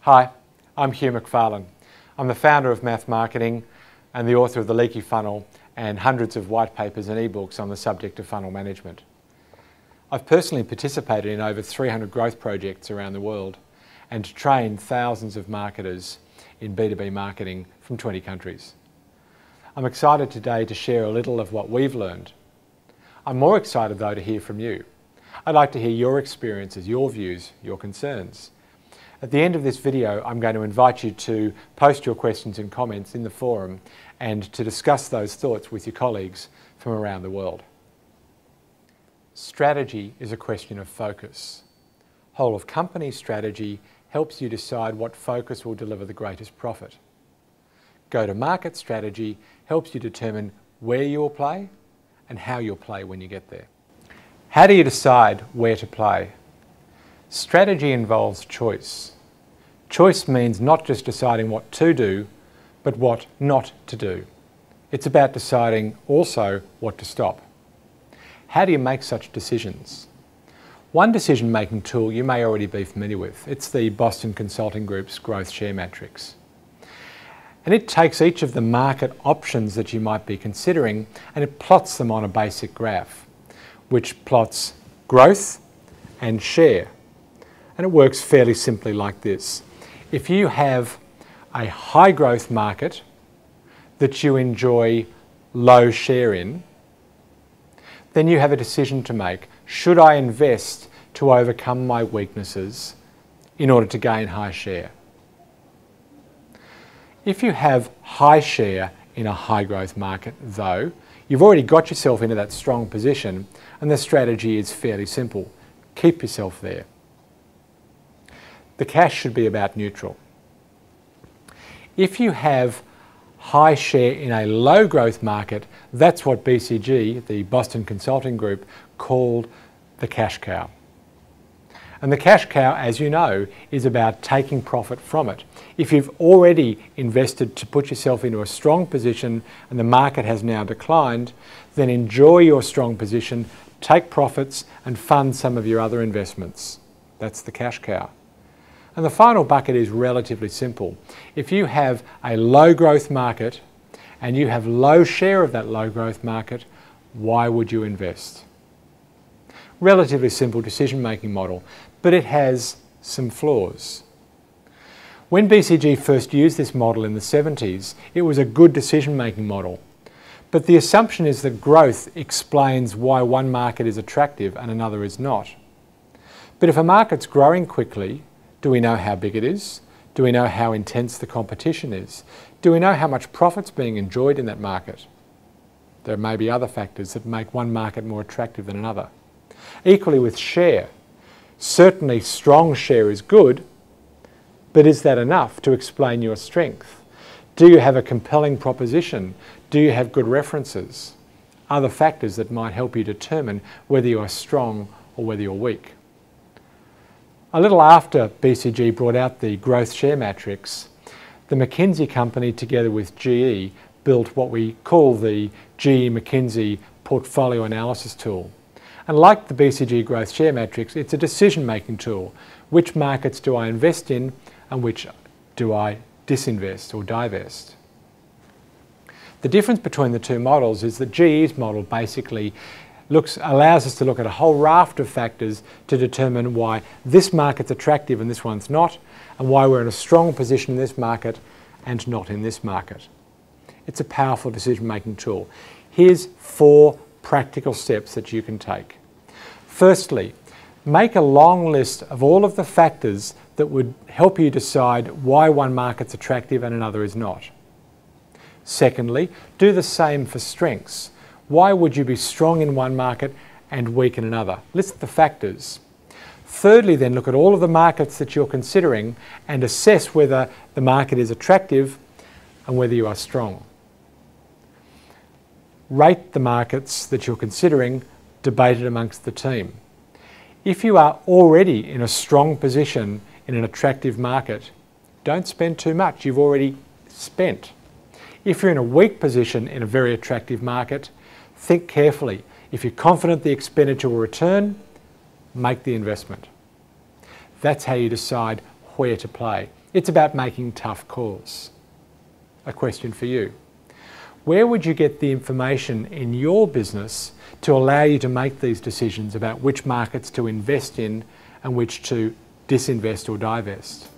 Hi, I'm Hugh McFarlane. I'm the founder of Math Marketing and the author of The Leaky Funnel and hundreds of white papers and ebooks on the subject of funnel management. I've personally participated in over 300 growth projects around the world and trained thousands of marketers in B2B marketing from 20 countries. I'm excited today to share a little of what we've learned. I'm more excited though to hear from you. I'd like to hear your experiences, your views, your concerns. At the end of this video, I'm going to invite you to post your questions and comments in the forum and to discuss those thoughts with your colleagues from around the world. Strategy is a question of focus. Whole of company strategy helps you decide what focus will deliver the greatest profit. Go-to-market strategy helps you determine where you will play and how you'll play when you get there. How do you decide where to play? Strategy involves choice. Choice means not just deciding what to do, but what not to do. It's about deciding also what to stop. How do you make such decisions? One decision-making tool you may already be familiar with. It's the Boston Consulting Group's Growth Share Matrix. And it takes each of the market options that you might be considering and it plots them on a basic graph, which plots growth and share. And it works fairly simply like this. If you have a high growth market that you enjoy low share in, then you have a decision to make. Should I invest to overcome my weaknesses in order to gain high share? If you have high share in a high growth market though, you've already got yourself into that strong position and the strategy is fairly simple. Keep yourself there. The cash should be about neutral. If you have high share in a low growth market, that's what BCG, the Boston Consulting Group, called the cash cow. And the cash cow, as you know, is about taking profit from it. If you've already invested to put yourself into a strong position and the market has now declined, then enjoy your strong position, take profits and fund some of your other investments. That's the cash cow. And the final bucket is relatively simple. If you have a low growth market and you have low share of that low growth market, why would you invest? Relatively simple decision-making model, but it has some flaws. When BCG first used this model in the 70s, it was a good decision-making model. But the assumption is that growth explains why one market is attractive and another is not. But if a market's growing quickly, do we know how big it is? Do we know how intense the competition is? Do we know how much profit's being enjoyed in that market? There may be other factors that make one market more attractive than another. Equally with share. Certainly strong share is good, but is that enough to explain your strength? Do you have a compelling proposition? Do you have good references? Other factors that might help you determine whether you are strong or whether you're weak. A little after BCG brought out the growth share matrix, the McKinsey company together with GE built what we call the GE McKinsey portfolio analysis tool. And like the BCG growth share matrix, it's a decision-making tool. Which markets do I invest in and which do I disinvest or divest? The difference between the two models is that GE's model basically allows us to look at a whole raft of factors to determine why this market's attractive and this one's not, and why we're in a strong position in this market and not in this market. It's a powerful decision-making tool. Here's 4 practical steps that you can take. Firstly, make a long list of all of the factors that would help you decide why one market's attractive and another is not. Secondly, do the same for strengths. Why would you be strong in one market and weak in another? List the factors. Thirdly, then look at all of the markets that you're considering and assess whether the market is attractive and whether you are strong. Rate the markets that you're considering, debate it amongst the team. If you are already in a strong position in an attractive market, don't spend too much. You've already spent. If you're in a weak position in a very attractive market, think carefully. If you're confident the expenditure will return, make the investment. That's how you decide where to play. It's about making tough calls. A question for you. Where would you get the information in your business to allow you to make these decisions about which markets to invest in and which to disinvest or divest?